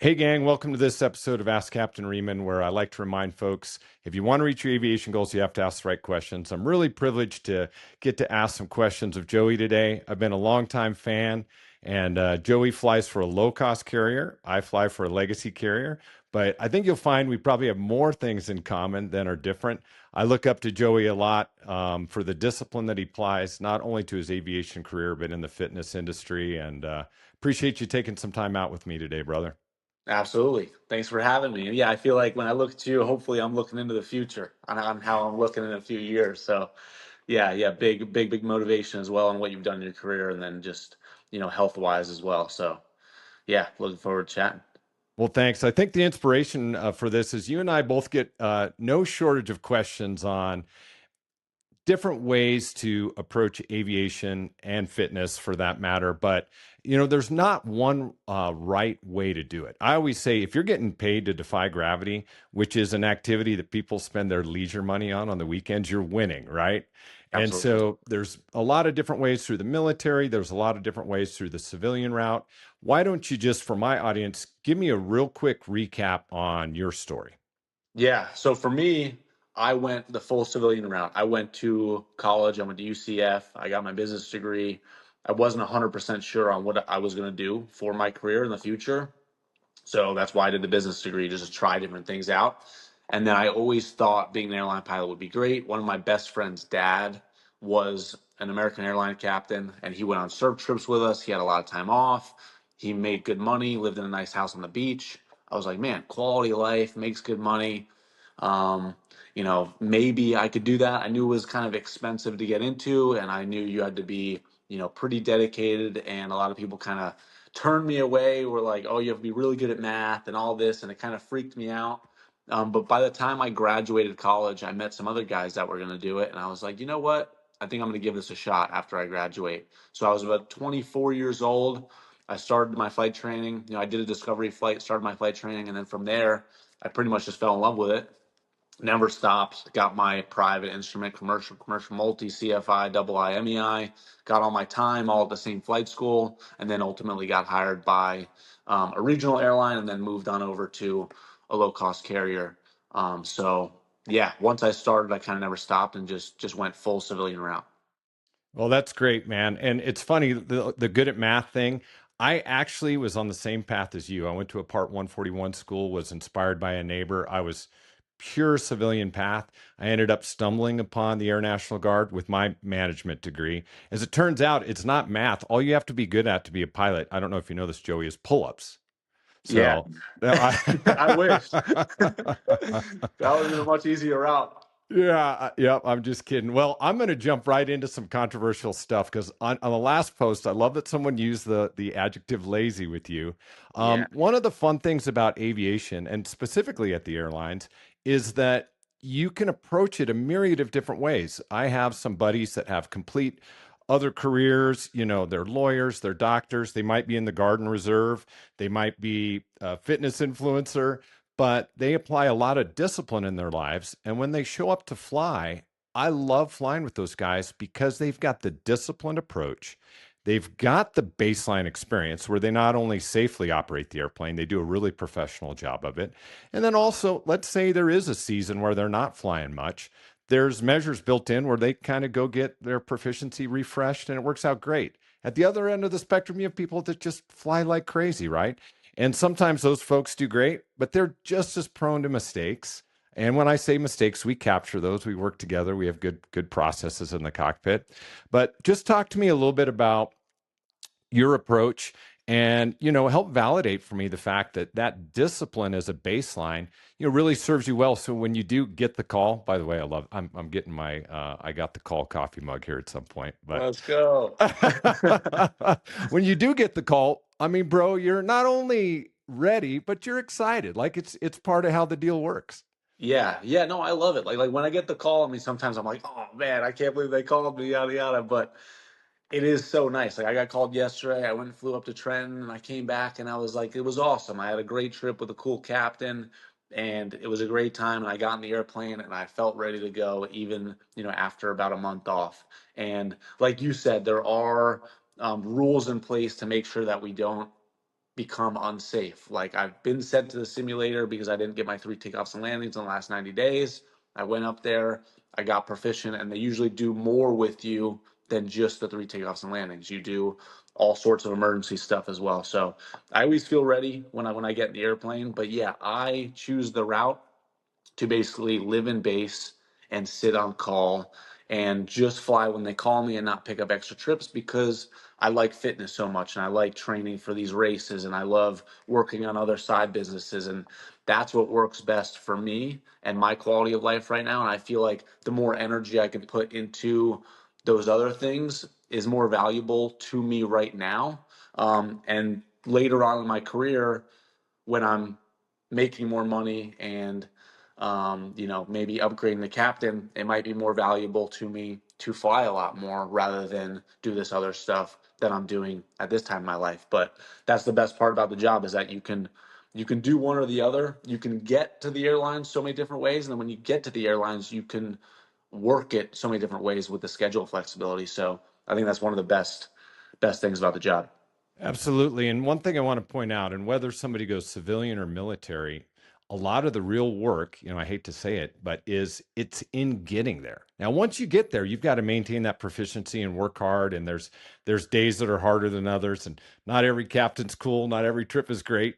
Hey, gang, welcome to this episode of Ask Captain Reeman, where I like to remind folks if you want to reach your aviation goals, you have to ask the right questions. I'm really privileged to get to ask some questions of Joey today. I've been a longtime fan, and Joey flies for a low cost carrier. I fly for a legacy carrier, but I think you'll find we probably have more things in common than are different. I look up to Joey a lot for the discipline that he applies, not only to his aviation career, but in the fitness industry. And appreciate you taking some time out with me today, brother. Absolutely. Thanks for having me. And yeah, I feel like when I look at you, hopefully I'm looking into the future on how I'm looking in a few years. So yeah, big motivation as well on what you've done in your career and then just, health wise as well. So yeah, looking forward to chatting. Well, thanks. I think the inspiration for this is you and I both get no shortage of questions on different ways to approach aviation and fitness for that matter. But, there's not one right way to do it. I always say if you're getting paid to defy gravity, which is an activity that people spend their leisure money on the weekends, you're winning, right? And Absolutely. so there's a lot of different ways through the military. There's a lot of different ways through the civilian route. Why don't you just, for my audience, give me a real quick recap on your story? Yeah. So for me, I went the full civilian route. I went to college. I went to UCF. I got my business degree. I wasn't 100% sure on what I was going to do for my career in the future. So that's why I did the business degree, just to try different things out. And then I always thought being an airline pilot would be great. One of my best friend's dad was an American airline captain, and he went on surf trips with us. He had a lot of time off. He made good money, lived in a nice house on the beach. I was like, man, quality of life, makes good money. Um, maybe I could do that. I knew it was kind of expensive to get into, and I knew you had to be, pretty dedicated. And a lot of people kind of turned me away. Were like, oh, you have to be really good at math and all this, and it kind of freaked me out. But by the time I graduated college, I met some other guys that were going to do it, and I was like, you know what? I think I'm going to give this a shot after I graduate. So I was about 24 years old. I started my flight training. I did a discovery flight, started my flight training, and then from there, I pretty much just fell in love with it. Never stopped. Got my private instrument, commercial multi, CFI, double I, MEI. Got all my time all at the same flight school, and then ultimately got hired by a regional airline, and then moved on over to a low cost carrier. So yeah, once I started, I kind of never stopped and just went full civilian route. Well, that's great, man. And it's funny, the good at math thing. I actually was on the same path as you. I went to a Part 141 school, was inspired by a neighbor. I was pure civilian path. I ended up stumbling upon the Air National Guard with my management degree. As it turns out, it's not math. All you have to be good at to be a pilot, I don't know if you know this, Joey, is pull-ups. Yeah, So, I, I wish that would have been a much easier route. yeah, yeah, I'm just kidding. Well, I'm going to jump right into some controversial stuff because on the last post, I love that someone used the adjective lazy with you. Yeah. One of the fun things about aviation, and specifically at the airlines, is that you can approach it a myriad of different ways. I have some buddies that have complete other careers. They're lawyers, they're doctors, they might be in the Guard and Reserve, they might be a fitness influencer, but they apply a lot of discipline in their lives. And when they show up to fly, I love flying with those guys because they've got the disciplined approach. They've got the baseline experience where they not only safely operate the airplane, they do a really professional job of it. And then also, let's say there is a season where they're not flying much. There's measures built in where they kind of go get their proficiency refreshed and it works out great. At the other end of the spectrum, you have people that just fly like crazy, right? And sometimes those folks do great, but they're just as prone to mistakes. And when I say mistakes, we capture those. We work together. We have good processes in the cockpit. But just talk to me a little bit about your approach and help validate for me the fact that that discipline as a baseline really serves you well. So when you do get the call, by the way, I'm getting my I got the call coffee mug here at some point, but Let's go. when you do get the call, I mean, bro, you're not only ready, but you're excited. Like it's part of how the deal works. Yeah, no, I love it. Like when I get the call, I mean, sometimes I'm like, oh man, I can't believe they called me, yada yada. But it is so nice. Like I got called yesterday. I went and flew up to Trenton, and I came back, and I was like, it was awesome. I had a great trip with a cool captain, and it was a great time. And I got in the airplane, and I felt ready to go, even after about a month off. And like you said, there are rules in place to make sure that we don't become unsafe. Like I've been sent to the simulator because I didn't get my 3 takeoffs and landings in the last 90 days. I went up there, I got proficient, and they usually do more with you than just the 3 takeoffs and landings. You do all sorts of emergency stuff as well. So I always feel ready when I get in the airplane. But yeah, I choose the route to basically live in base and sit on call and just fly when they call me and not pick up extra trips because I like fitness so much and I like training for these races and I love working on other side businesses, and that's what works best for me and my quality of life right now. And I feel like the more energy I can put into those other things is more valuable to me right now. And later on in my career, when I'm making more money and maybe upgrading the captain, it might be more valuable to me to fly a lot more rather than do this other stuff that I'm doing at this time in my life. But that's the best part about the job, is that you can do one or the other. You can get to the airlines so many different ways, and then when you get to the airlines, you can work it so many different ways with the schedule flexibility. So I think that's one of the best things about the job. Absolutely. And one thing I want to point out, and whether somebody goes civilian or military, a lot of the real work, I hate to say it, but it's in getting there. Now, once you get there, you've got to maintain that proficiency and work hard. And there's days that are harder than others. And not every captain's cool. Not every trip is great.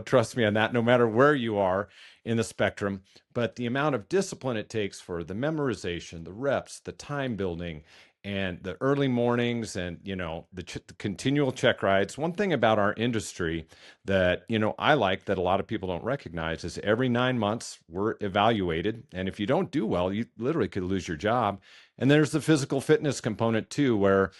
Trust me on that, no matter where you are in the spectrum. But the amount of discipline it takes for the memorization, the reps, the time building, and the early mornings and the continual check rides. One thing about our industry that I like, that a lot of people don't recognize, is every 9 months we're evaluated, and if you don't do well, you literally could lose your job. And there's the physical fitness component too, where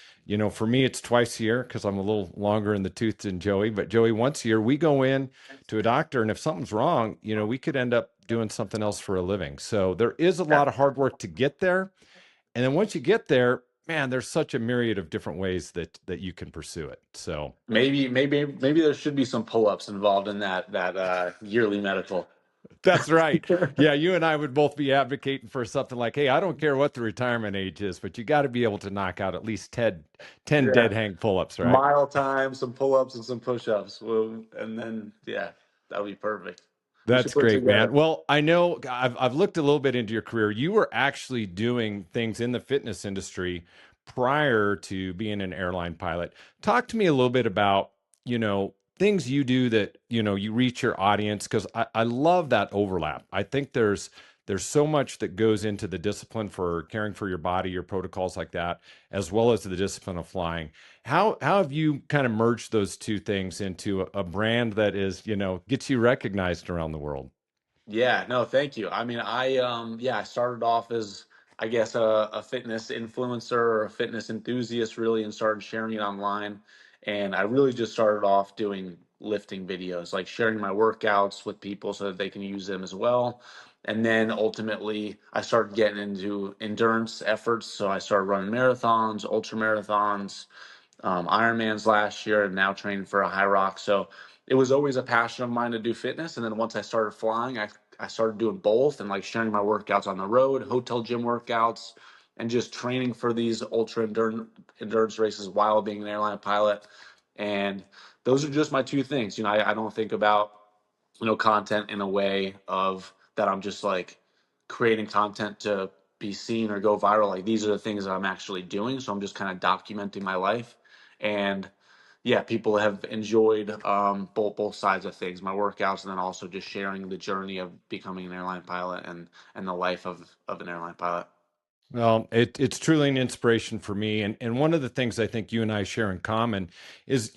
for me it's twice a year because I'm a little longer in the tooth than Joey. But Joey, once a year we go in to a doctor, and if something's wrong, we could end up doing something else for a living. So there is a lot of hard work to get there, and then once you get there, man, there's such a myriad of different ways that you can pursue it. So Maybe there should be some pull-ups involved in that yearly medical. that's right. Yeah, you and I would both be advocating for something like, hey, I don't care what the retirement age is, but you got to be able to knock out at least 10 Yeah, dead hang pull-ups, right? mile time, some pull-ups and some push-ups. Well, and then yeah, that would be perfect. We should That's put great, man. together. Well, I know I've looked a little bit into your career. You were actually doing things in the fitness industry prior to being an airline pilot. Talk to me a little bit about, things you do that, you reach your audience, because I love that overlap. I think there's so much that goes into the discipline for caring for your body, your protocols like that, as well as the discipline of flying. How have you kind of merged those two things into a brand that is, gets you recognized around the world? Yeah, no, thank you. I mean, I started off as, I guess, a fitness influencer or a fitness enthusiast really, and started sharing it online. And I really just started off doing lifting videos, like sharing my workouts with people so that they can use them as well. And then ultimately I started getting into endurance efforts. So I started running marathons, ultra marathons, Ironmans last year, and now training for a high rock. So it was always a passion of mine to do fitness. And then once I started flying, I started doing both, and like sharing my workouts on the road, hotel gym workouts, and just training for these endurance races while being an airline pilot. And those are just my two things. I don't think about, content in a way of that I'm just like creating content to be seen or go viral. Like these are the things that I'm actually doing. So I'm just kind of documenting my life. And yeah, people have enjoyed both sides of things, my workouts, and then also just sharing the journey of becoming an airline pilot and the life of an airline pilot. Well, it's truly an inspiration for me. And one of the things I think you and I share in common is,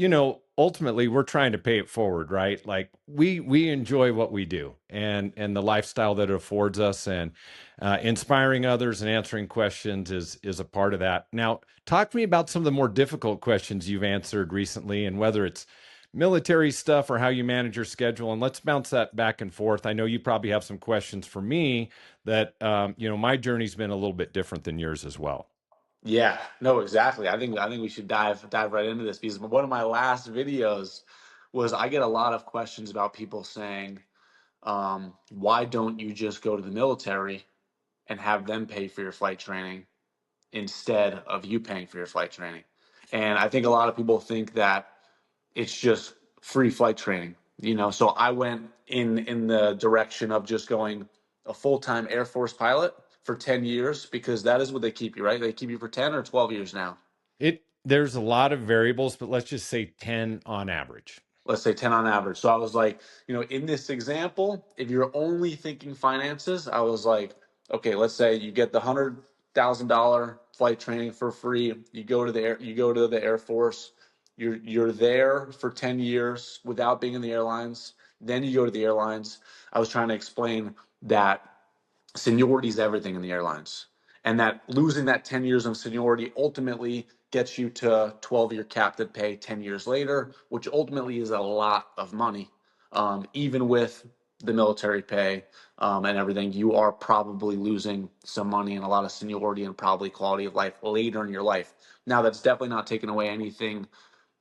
ultimately we're trying to pay it forward, right? Like we enjoy what we do, and the lifestyle that it affords us, and inspiring others and answering questions is a part of that. Now, talk to me about some of the more difficult questions you've answered recently, and whether it's military stuff or how you manage your schedule. And let's bounce that back and forth. I know you probably have some questions for me that my journey's been a little bit different than yours as well. Yeah, no, exactly. I think we should dive right into this, because one of my last videos was, I get a lot of questions about people saying, why don't you just go to the military and have them pay for your flight training instead of you paying for your flight training? And I think a lot of people think that it's just free flight training. So I went in the direction of just going a full-time Air Force pilot for 10 years, because that is what they keep you, right? They keep you for 10 or 12 years now. There's a lot of variables, but let's just say 10 on average. Let's say 10 on average. So I was like, in this example, if you're only thinking finances, I was like, okay, let's say you get the $100,000 flight training for free. You go to the Air Force. You're there for 10 years without being in the airlines. Then you go to the airlines. I was trying to explain that seniority is everything in the airlines, and that losing that 10 years of seniority ultimately gets you to 12-year captain pay 10 years later, which ultimately is a lot of money. Even with the military pay and everything, you are probably losing some money and a lot of seniority and probably quality of life later in your life. Now, that's definitely not taking away anything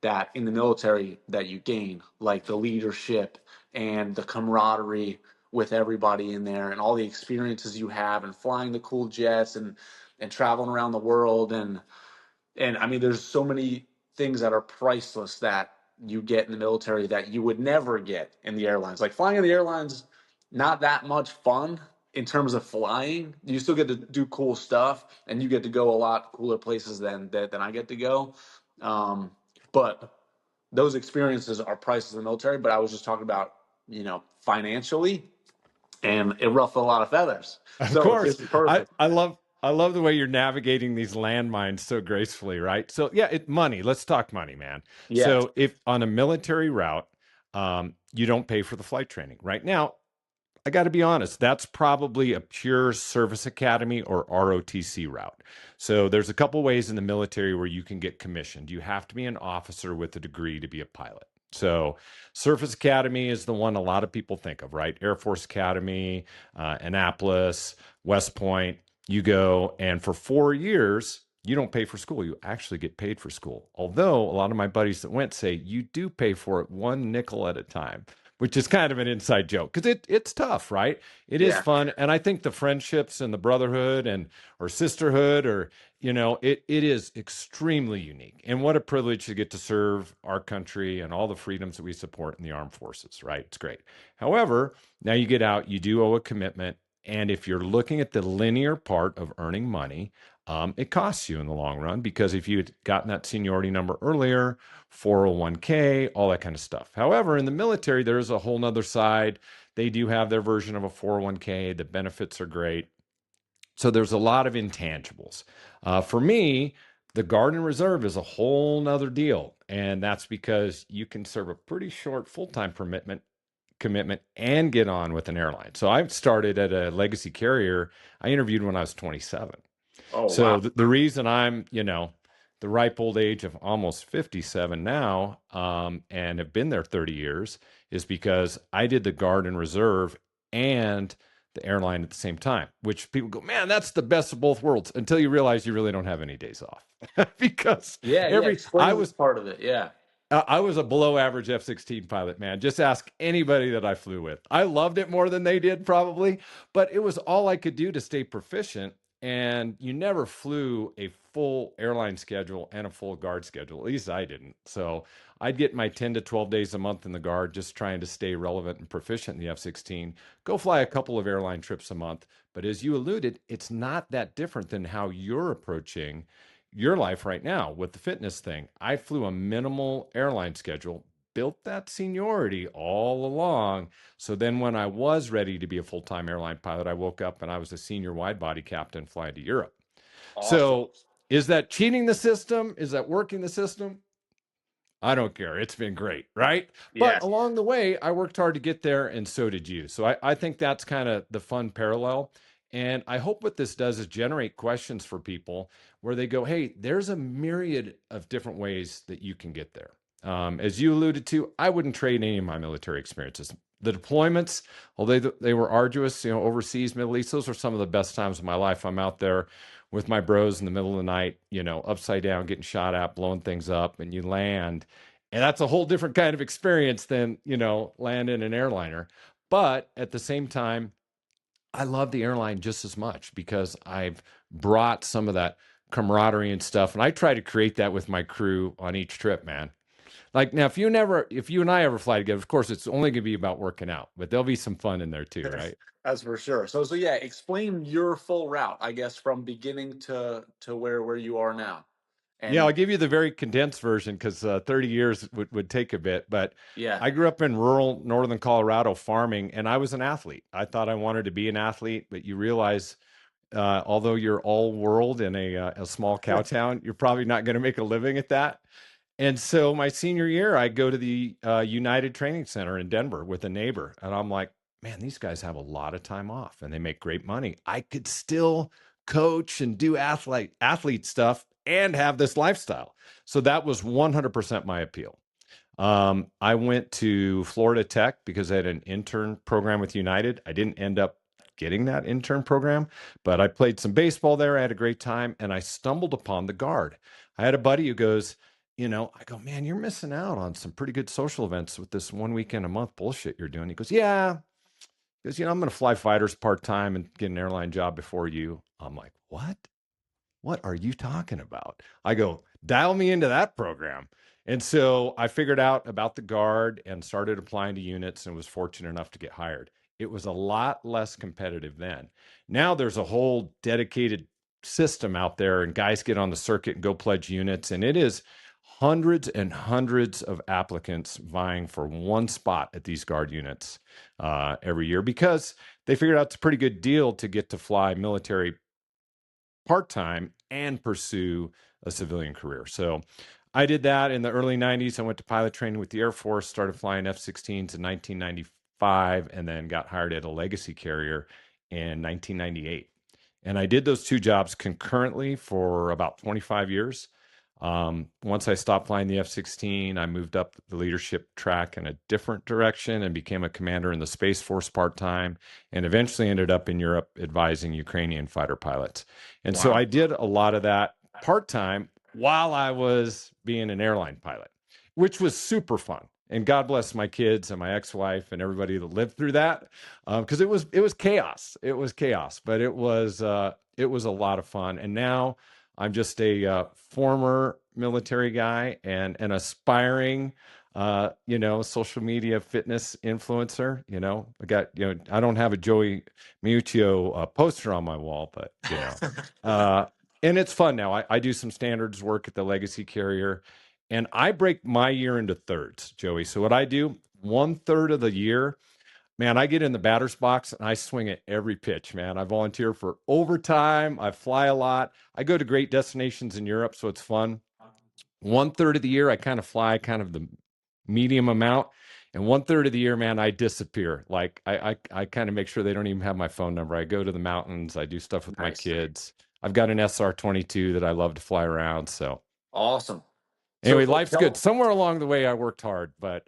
that in the military that you gain, like the leadership and the camaraderie with everybody in there, and all the experiences you have, and flying the cool jets, and traveling around the world, and I mean, there's so many things that are priceless that you get in the military that you would never get in the airlines. Like flying in the airlines, not that much fun in terms of flying. You still get to do cool stuff, and you get to go a lot cooler places than I get to go. But those experiences are priceless in the military. But I was just talking about, financially, and it ruffled a lot of feathers. Of So course. this is perfect. I love the way you're navigating these landmines so gracefully, right? So yeah, money. Let's talk money, man. Yeah, So if on a military route, you don't pay for the flight training. Right now, I got to be honest, that's probably a pure service academy or ROTC route. So there's a couple ways in the military where you can get commissioned. You have to be an officer with a degree to be a pilot. So Service Academy is the one a lot of people think of, right? Air Force Academy, Annapolis, West Point. You go, and for 4 years, you don't pay for school. You actually get paid for school. Although a lot of my buddies that went say you do pay for it one nickel at a time, which is kind of an inside joke because it's tough, right? It is yeah, fun, and I think the friendships and the brotherhood and or sisterhood, or it is extremely unique. And what a privilege to get to serve our country and all the freedoms that we support in the armed forces, right? It's great. However, now you get out, you do owe a commitment, and if you're looking at the linear part of earning money, it costs you in the long run, because if you had gotten that seniority number earlier, 401k, all that kind of stuff. However, in the military, there's a whole nother side. They do have their version of a 401k. The benefits are great. So there's a lot of intangibles. For me, the Guard and Reserve is a whole nother deal. And that's because you can serve a pretty short full-time commitment and get on with an airline. So I started at a legacy carrier. I interviewed when I was 27. oh So wow, the reason I'm, the ripe old age of almost 57 now, and have been there 30 years, is because I did the Guard and Reserve and the airline at the same time, which people go, man, that's the best of both worlds, until you realize you really don't have any days off. Because yeah. every I Explain this was part of it. Yeah, I was a below average F-16 pilot, man. Just ask anybody that I flew with. I loved it more than they did, probably, but it was all I could do to stay proficient. And you never flew a full airline schedule and a full guard schedule. At least I didn't. So I'd get my 10 to 12 days a month in the guard, just trying to stay relevant and proficient in the F-16. Go fly a couple of airline trips a month. But as you alluded, it's not that different than how you're approaching your life right now with the fitness thing. I flew a minimal airline schedule, built that seniority all along. So then when I was ready to be a full-time airline pilot, I woke up and I was a senior wide body captain flying to Europe. awesome. So is that cheating the system? Is that working the system? I don't care. It's been great, right? But Yeah, along the way, I worked hard to get there, and so did you. So I think that's kind of the fun parallel. And I hope what this does is generate questions for people where they go, hey, there's a myriad of different ways that you can get there. As you alluded to, I wouldn't trade any of my military experiences. The deployments, although they were arduous, overseas, Middle East, those were some of the best times of my life. I'm out there with my bros in the middle of the night, upside down, getting shot at, blowing things up, and you land. And that's a whole different kind of experience than, land in an airliner. But at the same time, I love the airline just as much because I've brought some of that camaraderie and stuff. And I try to create that with my crew on each trip, man. Like now, if you and I ever fly together, of course, it's only going to be about working out, but there'll be some fun in there too, right? That's for sure. So yeah, explain your full route, I guess, from beginning to where you are now. Yeah, And I'll give you the very condensed version because 30 years would take a bit. But yeah, I grew up in rural northern Colorado farming, and I was an athlete. I thought I wanted to be an athlete, but you realize, although you're all world in a small cow town, you're probably not going to make a living at that. And so my senior year, I go to the United Training Center in Denver with a neighbor, and I'm like, man, these guys have a lot of time off and they make great money. I could still coach and do athlete stuff and have this lifestyle. So that was 100% my appeal. I went to Florida Tech because I had an intern program with United. I didn't end up getting that intern program, but I played some baseball there. I had a great time and I stumbled upon the guard. I had a buddy who goes, I go, man, you're missing out on some pretty good social events with this 1 weekend a month bullshit you're doing. He goes, yeah, because, I'm going to fly fighters part time and get an airline job before you. I'm like, what? What are you talking about? I go, dial me into that program. And so I figured out about the guard and started applying to units and was fortunate enough to get hired. It was a lot less competitive then. Now there's a whole dedicated system out there, and guys get on the circuit and go pledge units. And it is hundreds and hundreds of applicants vying for one spot at these guard units every year because they figured out it's a pretty good deal to get to fly military part time and pursue a civilian career. So I did that in the early 90s. I went to pilot training with the Air Force, started flying F 16s in 1995, and then got hired at a legacy carrier in 1998. And I did those two jobs concurrently for about 25 years. Once I stopped flying the F 16, I moved up the leadership track in a different direction and became a commander in the Space Force part time, and eventually ended up in Europe advising Ukrainian fighter pilots. And so wow. I did a lot of that part time while I was being an airline pilot, which was super fun. And God bless my kids and my ex-wife and everybody that lived through that, because it was chaos. It was chaos, but it was a lot of fun. And now I'm just a former military guy and an aspiring, social media fitness influencer. I got, I don't have a Joey Miuccio poster on my wall, but uh, and it's fun now. I do some standards work at the legacy carrier, and I break my year into thirds, Joey. So what I do, 1/3 of the year, man, I get in the batter's box and I swing at every pitch, man. I volunteer for overtime. I fly a lot. I go to great destinations in Europe, so it's fun. 1/3 of the year, I kind of fly kind of the medium amount. And 1/3 of the year, man, I disappear. Like I kind of make sure they don't even have my phone number. I go to the mountains. I do stuff with my Nice. kids. I've got an SR-22 that I love to fly around. So Awesome. So anyway, so life's good. tell Somewhere along the way, I worked hard, but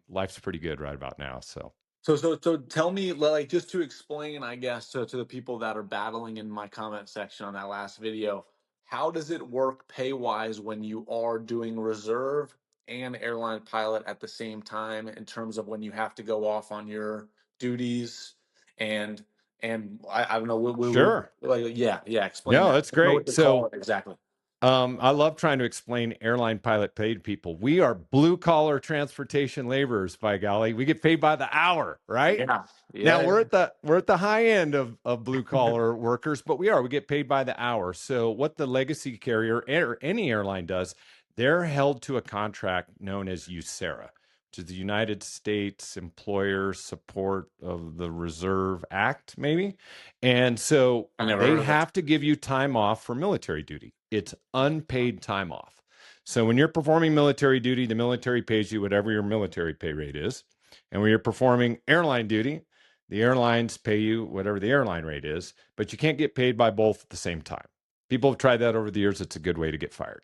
life's pretty good right about now. So so tell me, like, just to explain, I guess, to the people that are battling in my comment section on that last video, how does it work pay wise when you are doing reserve and airline pilot at the same time in terms of when you have to go off on your duties and I don't know, sure. like, yeah, explain No, that. that's I don't know what great. to call So it exactly. I love trying to explain airline pilot paid people. We are blue collar transportation laborers, by golly. We get paid by the hour, right? Yeah, Now yeah, we're at the high end of blue collar workers, but we get paid by the hour. So what the legacy carrier or any airline does, they're held to a contract known as USERA, which is the United States Employer Support of the Reserve Act, maybe. And so I never they heard of it. have to give you time off for military duty. It's unpaid time off. So when you're performing military duty, the military pays you whatever your military pay rate is. And when you're performing airline duty, the airlines pay you whatever the airline rate is, but you can't get paid by both at the same time. People have tried that over the years. It's a good way to get fired.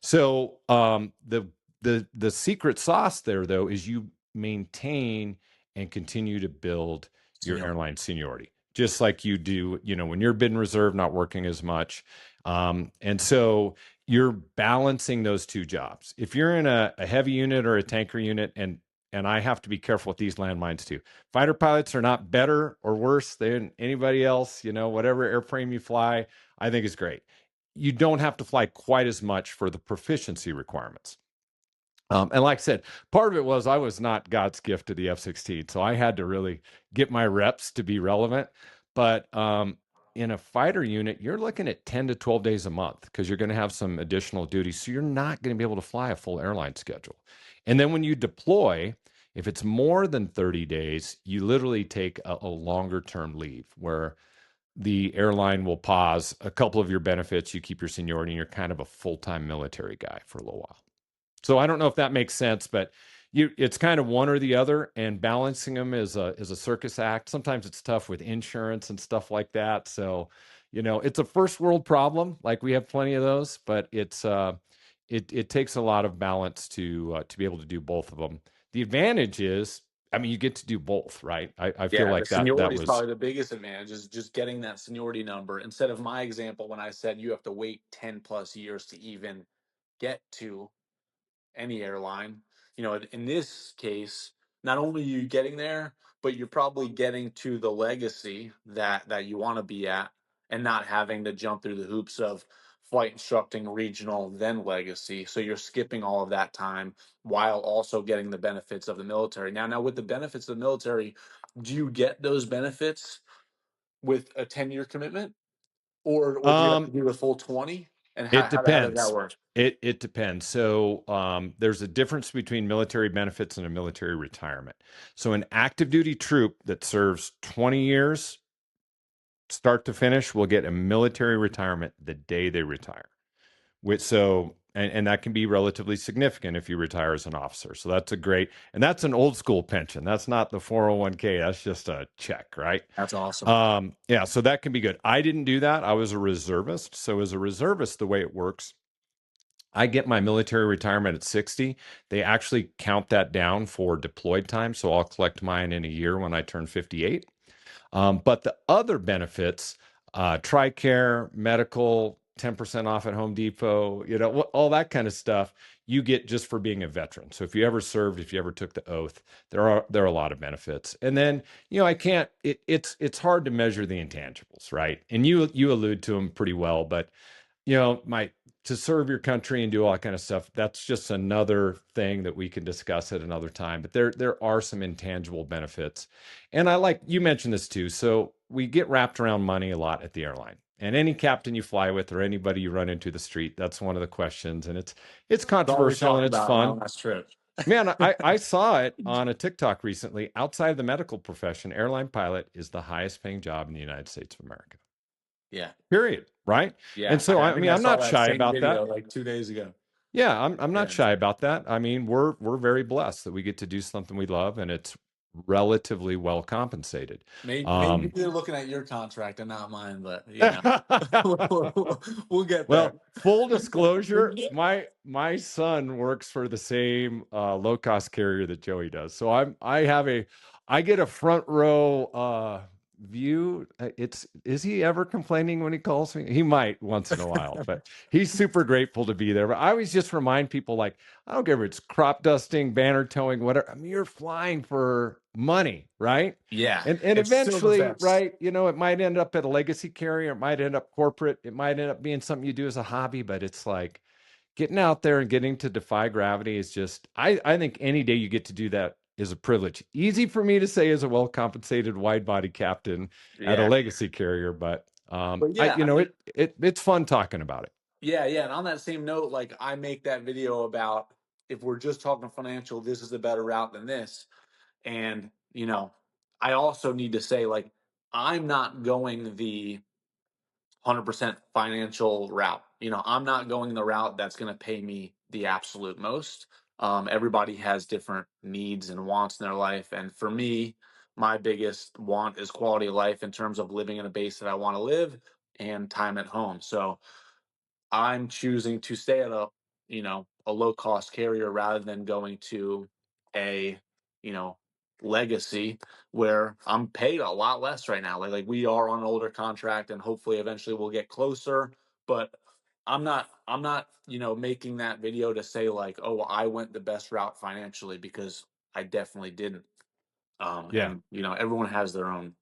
So the secret sauce there, though, is you maintain and continue to build your Senior. airline seniority, just like you do, when you're bid in reserve, not working as much. And so you're balancing those two jobs. If you're in a heavy unit or a tanker unit, and I have to be careful with these landmines too. Fighter pilots are not better or worse than anybody else. Whatever airframe you fly, I think is great. You don't have to fly quite as much for the proficiency requirements. And like I said, part of it was I was not God's gift to the F-16, so I had to really get my reps to be relevant. But in a fighter unit, you're looking at 10 to 12 days a month because you're going to have some additional duties. So you're not going to be able to fly a full airline schedule. And then when you deploy, if it's more than 30 days, you literally take a longer term leave where the airline will pause a couple of your benefits. You keep your seniority and you're kind of a full time military guy for a little while. So I don't know if that makes sense, but it's kind of one or the other, and balancing them is a circus act. Sometimes it's tough with insurance and stuff like that. So, it's a first world problem. Like we have plenty of those, but it takes a lot of balance to be able to do both of them. The advantage is, I mean, you get to do both, right? I feel Yeah, the like that seniority is was probably the biggest advantage is just getting that seniority number instead of my example when I said you have to wait 10 plus years to even get to any airline. In this case, not only are you getting there, but you're probably getting to the legacy that you want to be at and not having to jump through the hoops of flight instructing regional then legacy. So you're skipping all of that time while also getting the benefits of the military. Now with the benefits of the military, do you get those benefits with a 10-year commitment or do you have to um do the full 20? And it how does that depends. work? It depends. So there's a difference between military benefits and a military retirement. So an active duty troop that serves 20 years, start to finish, will get a military retirement the day they retire. And that can be relatively significant if you retire as an officer. So that's and that's an old school pension. That's not the 401k. That's just a check, right? That's awesome. Yeah, so that can be good. I didn't do that. I was a reservist. So as a reservist, the way it works, I get my military retirement at 60. They actually count that down for deployed time. So I'll collect mine in a year when I turn 58. But the other benefits, TRICARE, medical, 10% off at Home Depot, all that kind of stuff, you get just for being a veteran. So if you ever served, if you ever took the oath, there are a lot of benefits. And then, I can't. It's hard to measure the intangibles, right? And you allude to them pretty well, but my to serve your country and do all that kind of stuff, that's just another thing that we can discuss at another time. But there are some intangible benefits. And I like you mentioned this too. So we get wrapped around money a lot at the airline. And any captain you fly with or anybody you run into the street, that's one of the questions. And it's That's all we controversial and talked it's about on our fun. last trip. Man, I saw it on a TikTok recently. Outside of the medical profession, airline pilot is the highest paying job in the United States of America. Yeah. Period. Right. And Yeah. so I I think mean, I I'm saw not that shy same about video that. like 2 days ago. Yeah, I'm not Yeah. shy about that. I mean, we're very blessed that we get to do something we love and it's relatively well compensated. Maybe Um they're looking at your contract and not mine, but we'll get there. Well, full disclosure, my son works for the same low cost carrier that Joey does. So I get a front row view. Is he ever complaining when he calls me? He might once in a while, but he's super grateful to be there. But I always just remind people, like, I don't care if it's crop dusting, banner towing, whatever. I mean, you're flying for money, right? Yeah. And It's still the eventually, best. right, it might end up at a legacy carrier, it might end up corporate, it might end up being something you do as a hobby, but it's like getting out there and getting to defy gravity is just I think any day you get to do that is a privilege. Easy for me to say as a well-compensated wide-body captain at a Yeah. legacy carrier, but But I yeah, I mean, it's fun talking about it. yeah. And on that same note, like I make that video about if we're just talking financial, this is a better route than this. And, I also need to say, like, I'm not going the 100% financial route. I'm not going the route that's going to pay me the absolute most. Everybody has different needs and wants in their life. And for me, my biggest want is quality of life in terms of living in a base that I want to live and time at home. So I'm choosing to stay at a low cost carrier rather than going to a, you know, legacy where I'm paid a lot less right now. Like we are on an older contract and hopefully eventually we'll get closer, but I'm not, making that video to say like, "Oh, I went the best route financially," because I definitely didn't. Yeah. And everyone has their own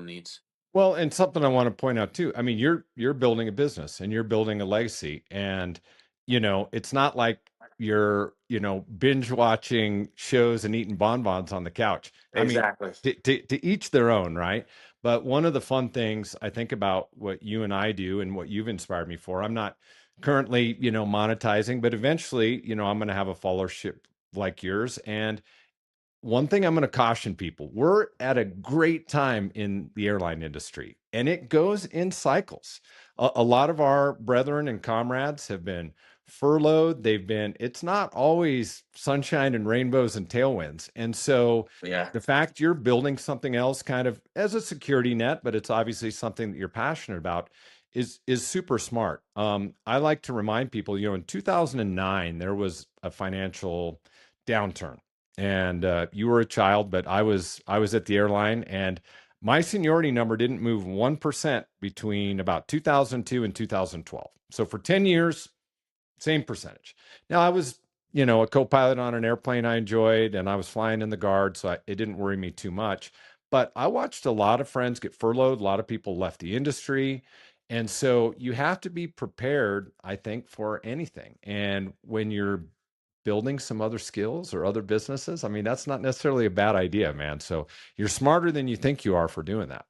needs. Well, and something I want to point out too. I mean, you're building a business and you're building a legacy, and it's not like you're, binge watching shows and eating bonbons on the couch. I mean, Exactly. to each their own, right? But one of the fun things I think about what you and I do and what you've inspired me for, I'm not currently, monetizing, but eventually, I'm going to have a followership like yours. And one thing I'm going to caution people, we're at a great time in the airline industry, and it goes in cycles. A lot of our brethren and comrades have been furloughed. It's not always sunshine and rainbows and tailwinds. And so Yeah. the fact you're building something else kind of as a security net, but it's obviously something that you're passionate about is super smart. I like to remind people, in 2009, there was a financial downturn, and you were a child, but I was at the airline, and my seniority number didn't move 1% between about 2002 and 2012. So for 10 years, same percentage. Now I was, a co-pilot on an airplane I enjoyed, and I was flying in the guard, so it didn't worry me too much. But I watched a lot of friends get furloughed. A lot of people left the industry. And so you have to be prepared, I think, for anything. And when you're building some other skills or other businesses, I mean, that's not necessarily a bad idea, man. So you're smarter than you think you are for doing that.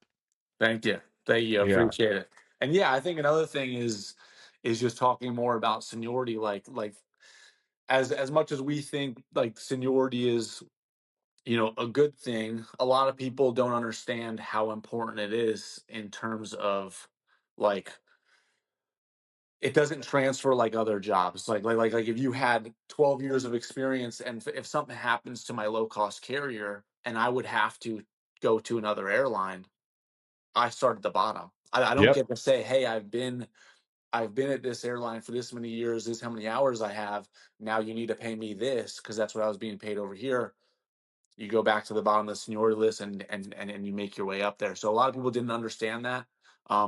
Thank you. Thank you. I Yeah. appreciate it. And yeah, I think another thing is just talking more about seniority. Like as much as we think like seniority is, a good thing, a lot of people don't understand how important it is in terms of like it doesn't transfer like other jobs. Like if you had 12 years of experience and if something happens to my low cost carrier and I would have to go to another airline, I start at the bottom. I don't Yep. get to say, "Hey, I've been at this airline for this many years. This is how many hours I have. Now you need to pay me this because that's what I was being paid over here." You go back to the bottom of the seniority list and you make your way up there. So a lot of people didn't understand that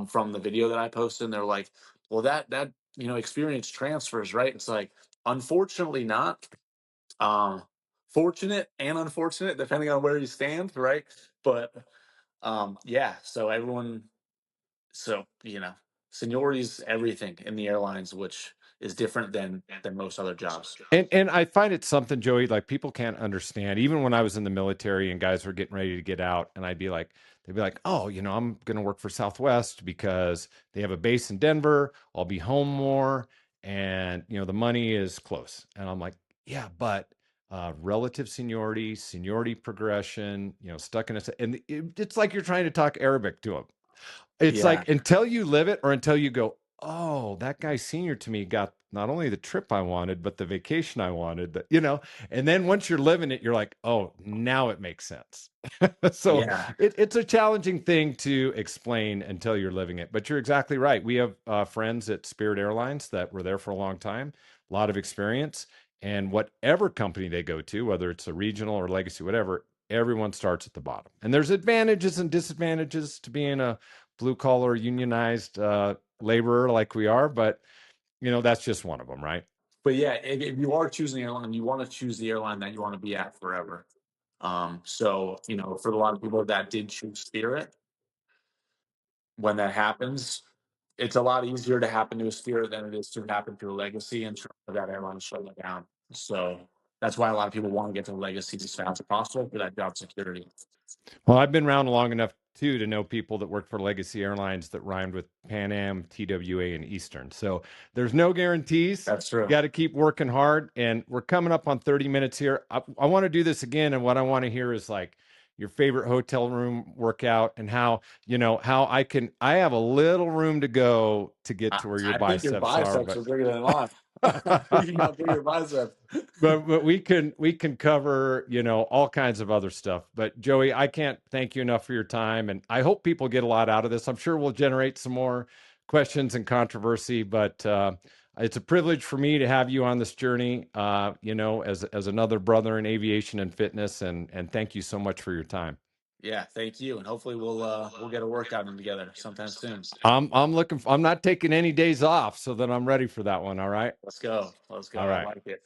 from the video that I posted. And they're like, "Well, that experience transfers, right?" It's like, unfortunately, not. Um, Fortunate and unfortunate, depending on where you stand, right? But yeah, so seniority is everything in the airlines, which is different than most other jobs. And I find it something, Joey, like people can't understand. Even when I was in the military and guys were getting ready to get out, and they'd be like, "Oh, I'm going to work for Southwest because they have a base in Denver. I'll be home more, and the money is close." And I'm like, "Yeah, but relative seniority, seniority progression, stuck in a, and it's like you're trying to talk Arabic to them. It's Yeah, like until you live it or until you go, oh, that guy senior to me got not only the trip I wanted, but the vacation I wanted, and then once you're living it, you're like, oh, now it makes sense. So yeah, it's a challenging thing to explain until you're living it. But you're exactly right. We have friends at Spirit Airlines that were there for a long time, a lot of experience. And whatever company they go to, whether it's a regional or legacy, whatever, everyone starts at the bottom. And there's advantages and disadvantages to being a blue collar unionized laborer like we are, but that's just one of them, right? but yeah, if you are choosing an airline, you want to choose the airline that you want to be at forever. So for a lot of people that did choose Spirit, when that happens, it's a lot easier to happen to a Spirit than it is to happen to a Legacy in terms of that airline shutting down. So that's why a lot of people want to get to Legacy as fast as possible for that job security. Well, I've been around long enough too to know people that worked for legacy airlines that rhymed with Pan Am, TWA, and Eastern. So there's no guarantees. That's You true. got to keep working hard. And we're coming up on 30 minutes here. I want to do this again. And what I want to hear is like your favorite hotel room workout and I have a little room to go to get I, to where your I think your biceps are, biceps but are bigger than mine. I think you got bigger biceps. but we can cover all kinds of other stuff. But Joey, I can't thank you enough for your time, and I hope people get a lot out of this. I'm sure we'll generate some more questions and controversy, but it's a privilege for me to have you on this journey, as another brother in aviation and fitness, and thank you so much for your time. Yeah, thank you, and hopefully we'll get a workout in together sometime soon. I'm not taking any days off, so that I'm ready for that one. All right. Let's go. Let's go. All I right. like it.